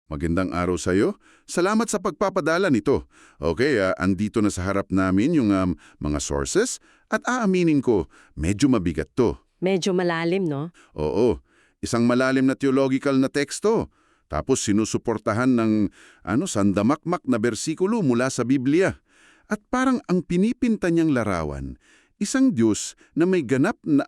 Magandang araw sa iyo. Salamat sa pagpapadala nito. Okay, andito na sa harap namin yung mga sources at aaminin ko, medyo mabigat to. Medyo malalim, no? Oo, isang malalim na theological na teksto. Tapos sinusuportahan ng sandamakmak na bersikulo mula sa Biblia. At parang ang pinipinta niyang larawan, isang Diyos na may ganap na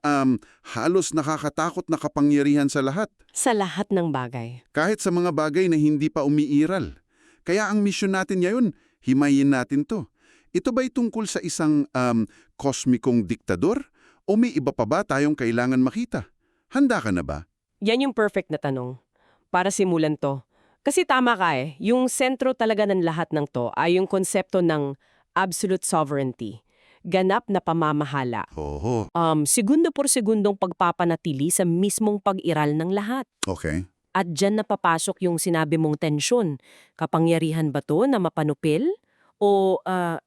halos nakakatakot na kapangyarihan sa lahat. Sa lahat ng bagay. Kahit sa mga bagay na hindi pa umiiral. Kaya ang misyon natin ngayon, himayin natin to. Ito ba'y tungkol sa isang kosmikong diktador? O may iba pa ba tayong kailangan makita? Handa ka na ba? Yan yung perfect na tanong. Para simulan to. Kasi tama ka yung sentro talaga ng lahat ng to ay yung konsepto ng absolute sovereignty. Ganap na pamamahala. Oo. Segundo por segundong pagpapanatili sa mismong pag-iral ng lahat. Okay. At dyan napapasok yung sinabi mong tensyon. Kapangyarihan ba to na mapanupil? O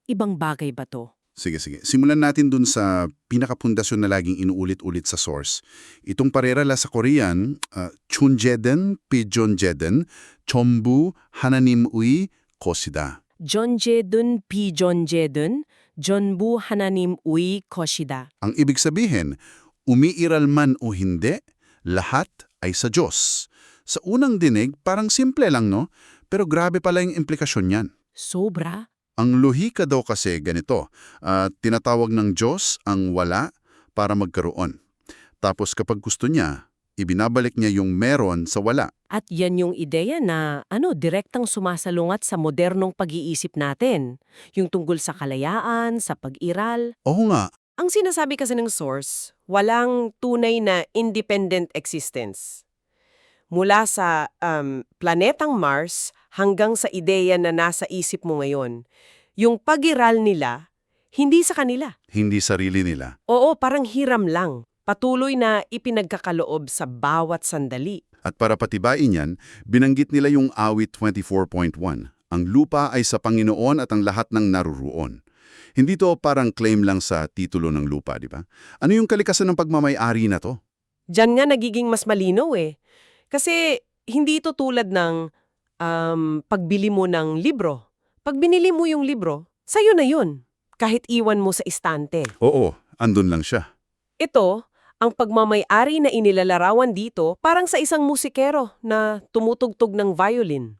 ibang bagay ba to? Sige. Simulan natin dun sa pinakapundasyon na laging inuulit-ulit sa source. Itong parerala sa Korean, Chunjeden, Pijonjeden, Chombu, Hananim Ui, Kosida. Jonjedun pi Jonjedun, Jonbu Hananim Ui Koshida. Ang ibig sabihin, umiiral man o hindi, lahat ay sa Diyos. Sa unang dinig, parang simple lang, no? Pero grabe pala yung implikasyon niyan. Sobra? Ang lohika daw kasi ganito, tinatawag ng Diyos ang wala para magkaroon. Tapos kapag gusto niya, ibinabalik niya yung meron sa wala. At yan yung ideya na direktang sumasalungat sa modernong pag-iisip natin. Yung tungkol sa kalayaan, sa pag-iral. Oo nga, Ang sinasabi kasi ng source, walang tunay na independent existence. Mula sa planetang Mars hanggang sa ideya na nasa isip mo ngayon, yung pag-iral nila, hindi sa kanila. hindi sarili nila. Oo, parang hiram lang. Patuloy na ipinagkakaloob sa bawat sandali. At para patibayin yan, binanggit nila yung awit 24.1. Ang lupa ay sa Panginoon at ang lahat ng naruroon. Hindi to parang claim lang sa titulo ng lupa, di ba? Ano yung kalikasan ng pagmamay-ari na to? Diyan nga nagiging mas malinaw Kasi hindi ito tulad ng pagbili mo ng libro. Pag binili mo yung libro, sa'yo na yun. Kahit iwan mo sa istante. Oo, andun lang siya. Ito, ang pagmamay-ari na inilalarawan dito parang sa isang musikero na tumutugtog ng violin.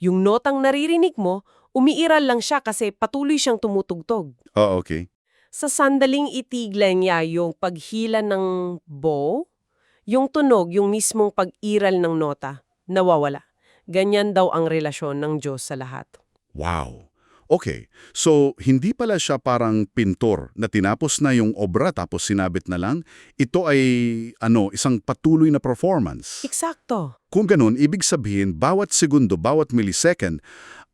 Yung notang naririnig mo, umiiral lang siya kasi patuloy siyang tumutugtog. Oo, okay. Sa sandaling itiglan niya yung paghila ng bow, yung tunog, yung mismong pag-iral ng nota, nawawala. Ganyan daw ang relasyon ng Diyos sa lahat. Wow. Okay, so hindi pala siya parang pintor na tinapos na yung obra tapos sinabit na lang. Ito ay isang patuloy na performance. Eksakto. Kung ganun, ibig sabihin bawat segundo, bawat millisecond,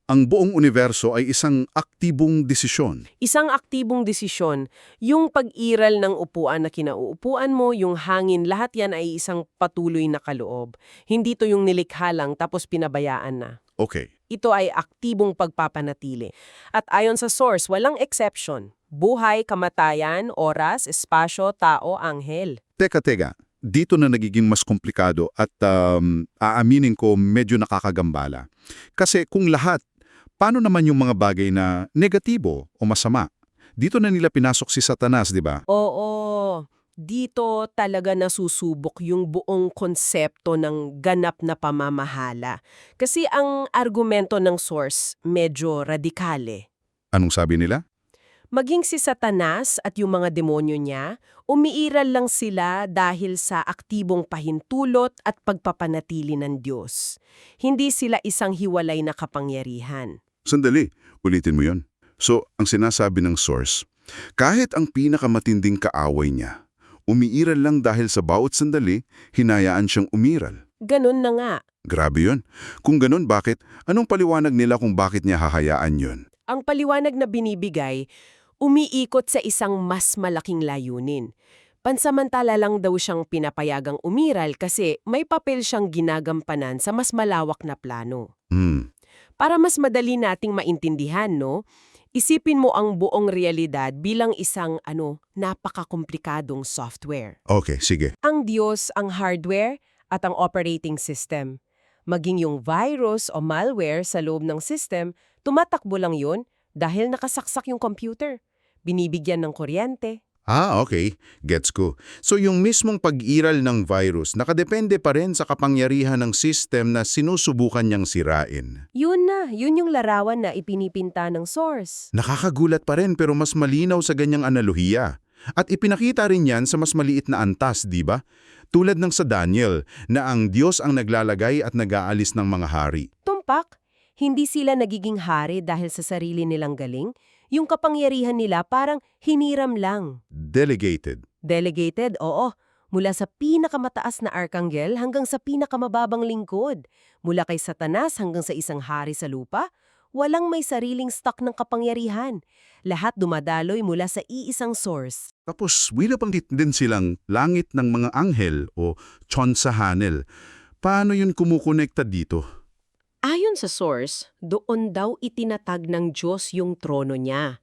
ang buong universo ay isang aktibong desisyon. Isang aktibong desisyon, yung pag-iral ng upuan na kinauupuan mo, yung hangin, lahat yan ay isang patuloy na kaloob. Hindi to yung nilikha lang tapos pinabayaan na. Okay. Ito ay aktibong pagpapanatili. At ayon sa source, walang exception. Buhay, kamatayan, oras, espasyo, tao, anghel. Teka. Dito na nagiging mas komplikado at aaminin ko medyo nakakagambala. Kasi kung lahat, paano naman yung mga bagay na negatibo o masama? Dito na nila pinasok si Satanas, di ba? Oo, dito talaga nasusubok yung buong konsepto ng ganap na pamamahala. Kasi ang argumento ng source medyo radikale. Anong sabi nila? Maging si Satanas at yung mga demonyo niya, umiiral lang sila dahil sa aktibong pahintulot at pagpapanatili ng Diyos. Hindi sila isang hiwalay na kapangyarihan. Sandali, ulitin mo yon. So, ang sinasabi ng source, kahit ang pinakamatinding kaaway niya, umiiral lang dahil sa bawat sandali, hinayaan siyang umiral. Ganun na nga. Grabe yun. Kung ganun, bakit? Anong paliwanag nila kung bakit niya hahayaan yun? Ang paliwanag na binibigay, umiikot sa isang mas malaking layunin. Pansamantala lang daw siyang pinapayagang umiral kasi may papel siyang ginagampanan sa mas malawak na plano. Para mas madali nating maintindihan, isipin mo ang buong realidad bilang isang napakakomplikadong software. Okay, sige. Ang Diyos ang hardware at ang operating system. Maging yung virus o malware sa loob ng system, tumatakbo lang yun dahil nakasaksak yung computer. Binibigyan ng kuryente. Okay. Gets ko. So yung mismong pag-iral ng virus, nakadepende pa rin sa kapangyarihan ng system na sinusubukan niyang sirain. Yun yung larawan na ipinipinta ng source. Nakakagulat pa rin pero mas malinaw sa ganyang analohiya. At ipinakita rin yan sa mas maliit na antas, di ba? Tulad ng sa Daniel, na ang Diyos ang naglalagay at nag-aalis ng mga hari. Tumpak, hindi sila nagiging hari dahil sa sarili nilang galing. Yung kapangyarihan nila parang hiniram lang. Delegated. Delegated, oo. Mula sa pinakamataas na arkanggel hanggang sa pinakamababang lingkod. Mula kay Satanas hanggang sa isang hari sa lupa, walang may sariling stock ng kapangyarihan. Lahat dumadaloy mula sa iisang source. Tapos, winabanggit din silang langit ng mga anghel o tsonsahanel. Paano yun kumukonekta dito? Ayon sa source, doon daw itinatag ng Diyos yung trono niya.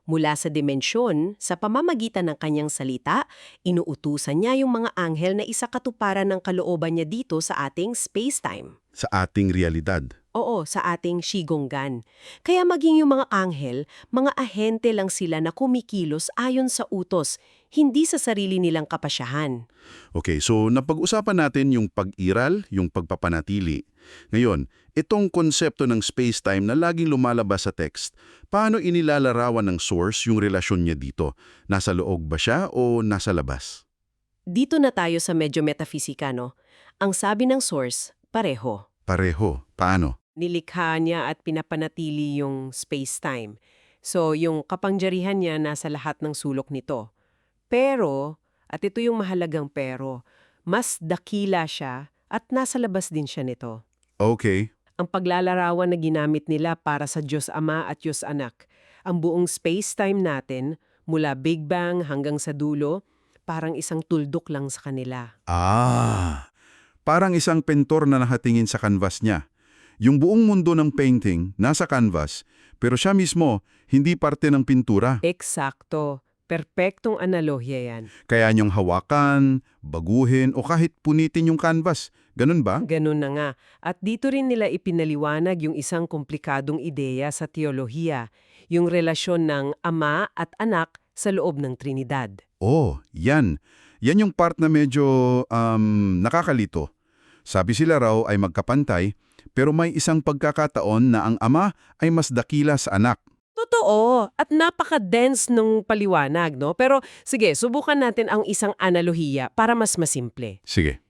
Mula sa dimensyon, sa pamamagitan ng kanyang salita, inuutusan niya yung mga anghel na isakatuparan ng kalooban niya dito sa ating space-time. Sa ating realidad. Oo, sa ating shigonggan. Kaya maging yung mga anghel, mga ahente lang sila na kumikilos ayon sa utos, hindi sa sarili nilang kapasyahan. Okay, so napag-usapan natin yung pag-iral, yung pagpapanatili. Ngayon, itong konsepto ng space-time na laging lumalabas sa text, paano inilalarawan ng source yung relasyon niya dito? Nasa loob ba siya o nasa labas? Dito na tayo sa medyo metafisika, no? Ang sabi ng source, pareho. Pareho. Paano? Nilikha niya at pinapanatili yung space-time. So, yung kapangyarihan niya nasa lahat ng sulok nito. Pero, at ito yung mahalagang pero, mas dakila siya at nasa labas din siya nito. Okay. Ang paglalarawan na ginamit nila para sa Diyos Ama at Diyos Anak, ang buong space-time natin, mula Big Bang hanggang sa dulo, parang isang tuldok lang sa kanila. Parang isang pentor na nakatingin sa canvas niya. Yung buong mundo ng painting nasa canvas, pero siya mismo hindi parte ng pintura. Eksakto. Perpektong analogya yan. Kaya niyong hawakan, baguhin o kahit punitin yung canvas. Ganun ba? Ganun na nga. At dito rin nila ipinaliwanag yung isang komplikadong ideya sa teolohiya, yung relasyon ng ama at anak sa loob ng Trinidad. Yan. Yan yung part na medyo nakakalito. Sabi sila raw ay magkapantay, pero may isang pagkakataon na ang ama ay mas dakila sa anak. Totoo, at napaka-dense nung paliwanag, no? Pero sige, subukan natin ang isang analohiya para mas masimple. Sige.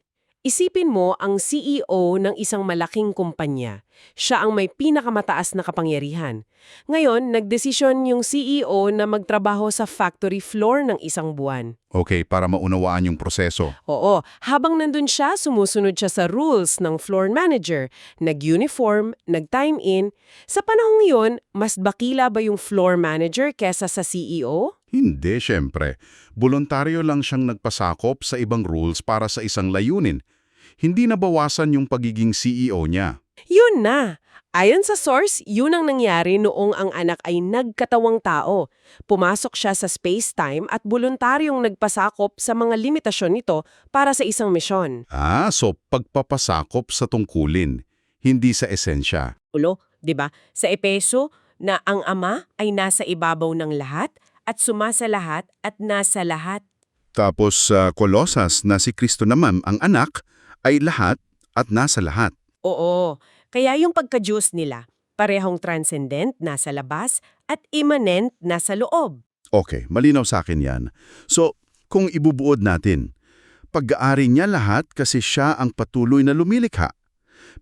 Isipin mo ang CEO ng isang malaking kumpanya. Siya ang may pinakamataas na kapangyarihan. Ngayon, nagdesisyon yung CEO na magtrabaho sa factory floor ng isang buwan. Okay, para maunawaan yung proseso. Oo, habang nandun siya, sumusunod siya sa rules ng floor manager, nag-uniform, nag-time in. Sa panahong yun, mas bakila ba yung floor manager kesa sa CEO? Hindi, syempre. Voluntaryo lang siyang nagpasakop sa ibang rules para sa isang layunin. Hindi nabawasan yung pagiging CEO niya. Yun na! Ayon sa source, yun ang nangyari noong ang anak ay nagkatawang tao. Pumasok siya sa space-time at voluntaryong nagpasakop sa mga limitasyon nito para sa isang misyon. So pagpapasakop sa tungkulin, hindi sa esensya. Ulo, 'di ba? Sa Epeso na ang Ama ay nasa ibabaw ng lahat at sumasa lahat at nasa lahat. Tapos sa Kolosas na si Kristo naman, ang anak, ay lahat at nasa lahat. Oo, kaya yung pagka-Diyos nila, parehong transcendent nasa labas at immanent nasa loob. Okay, malinaw sa akin yan. So, kung ibubuod natin, pag-aari niya lahat kasi siya ang patuloy na lumilikha.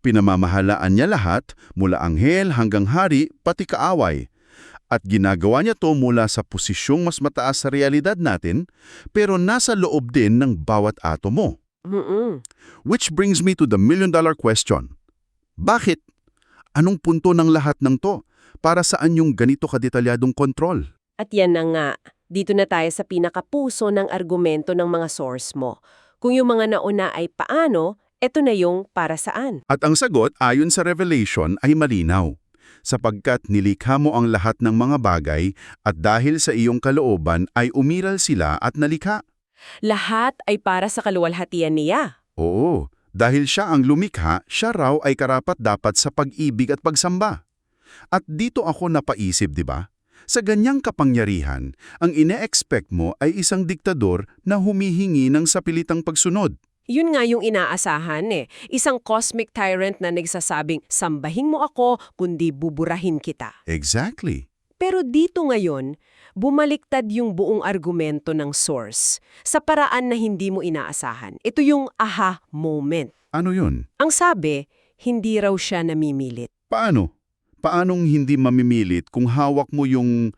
Pinamamahalaan niya lahat, mula anghel hanggang hari, pati kaaway. At ginagawa niya to mula sa posisyong mas mataas sa realidad natin, pero nasa loob din ng bawat atomo. Which brings me to the million-dollar question. Bakit? Anong punto ng lahat ng to? Para saan yung ganito kadetalyadong kontrol? At yan na nga, dito na tayo sa pinakapuso ng argumento ng mga source mo. Kung yung mga nauna ay paano, eto na yung para saan. At ang sagot ayon sa Revelation ay malinaw. Sapagkat nilikha mo ang lahat ng mga bagay at dahil sa iyong kalooban ay umiral sila at nalikha. Lahat ay para sa kaluwalhatian niya. Oo, Dahil siya ang lumikha, siya raw ay karapat-dapat sa pag-ibig at pagsamba. At dito ako napaisip, di ba? Sa ganyang kapangyarihan, ang ine-expect mo ay isang diktador na humihingi ng sapilitang pagsunod. Yun nga yung inaasahan eh. Isang cosmic tyrant na nagsasabing, sambahin mo ako, kundi buburahin kita. Exactly. Pero dito ngayon, bumaliktad yung buong argumento ng source sa paraan na hindi mo inaasahan. Ito yung aha moment. Ano yun? Ang sabi, hindi raw siya namimilit. Paano? Paanong hindi mamimilit kung hawak mo yung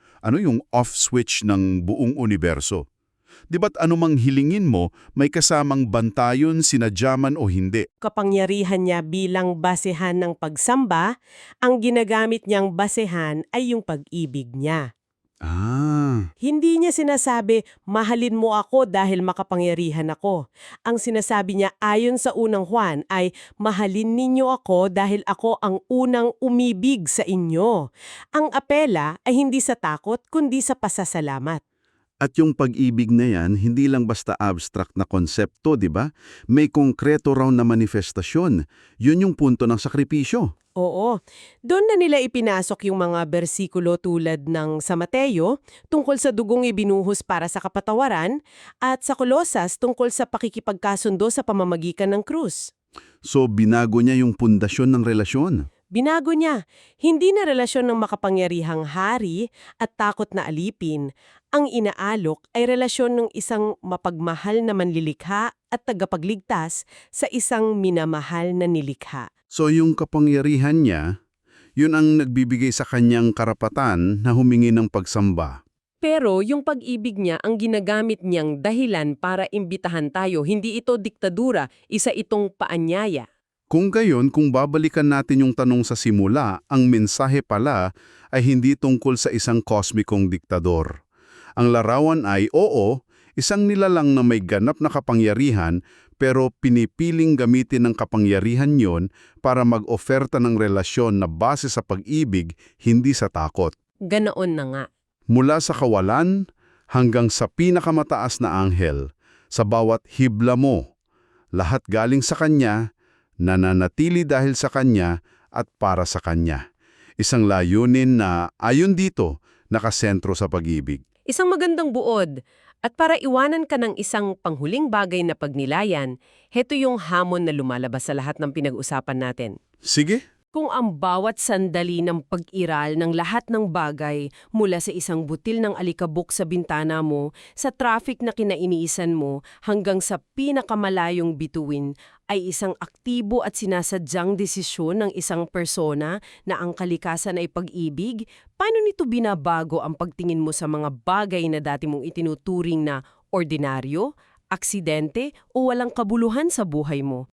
off switch ng buong universo? Di ba't anumang hilingin mo, may kasamang bantayon, sinadyaman o hindi? Kapangyarihan niya bilang basehan ng pagsamba, ang ginagamit niyang basehan ay yung pag-ibig niya. Ah, Hindi niya sinasabi, mahalin mo ako dahil makapangyarihan ako. Ang sinasabi niya ayon sa unang Juan ay, mahalin ninyo ako dahil ako ang unang umibig sa inyo. Ang apela ay hindi sa takot kundi sa pasasalamat. at yung pag-ibig na yan, hindi lang basta abstract na konsepto, di ba? May konkreto raw na manifestasyon. Yun yung punto ng sakripisyo. Oo. Doon na nila ipinasok yung mga bersikulo tulad ng sa Mateo tungkol sa dugong ibinuhos para sa kapatawaran at sa Kolosas tungkol sa pakikipagkasundo sa pamamagitan ng krus. So, binago niya yung pundasyon ng relasyon. Binago niya, hindi na relasyon ng makapangyarihang hari at takot na alipin. Ang inaalok ay relasyon ng isang mapagmahal na manlilikha at tagapagligtas sa isang minamahal na nilikha. So, yung kapangyarihan niya, yun ang nagbibigay sa kanyang karapatan na humingi ng pagsamba. Pero yung pag-ibig niya ang ginagamit niyang dahilan para imbitahan tayo, hindi ito diktadura, isa itong paanyaya. Kung gayon, kung babalikan natin yung tanong sa simula, ang mensahe pala ay hindi tungkol sa isang kosmikong diktador. Ang larawan ay, oo, isang nilalang na may ganap na kapangyarihan pero pinipiling gamitin ng kapangyarihan yon para mag-oferta ng relasyon na base sa pag-ibig, hindi sa takot. Ganoon na nga. Mula sa kawalan hanggang sa pinakamataas na anghel, sa bawat hibla mo, lahat galing sa Kanya, nananatili dahil sa Kanya at para sa Kanya. Isang layunin na, ayon dito, nakasentro sa pag-ibig. Isang magandang buod. At para iwanan ka ng isang panghuling bagay na pagnilayan, heto yung hamon na lumalabas sa lahat ng pinag-usapan natin. Sige. Kung ang bawat sandali ng pag-iral ng lahat ng bagay mula sa isang butil ng alikabok sa bintana mo, sa traffic na kinainiisan mo, hanggang sa pinakamalayong bituin, ay isang aktibo at sinasadyang desisyon ng isang persona na ang kalikasan ay pag-ibig, paano nito binabago ang pagtingin mo sa mga bagay na dati mong itinuturing na ordinaryo, aksidente o walang kabuluhan sa buhay mo?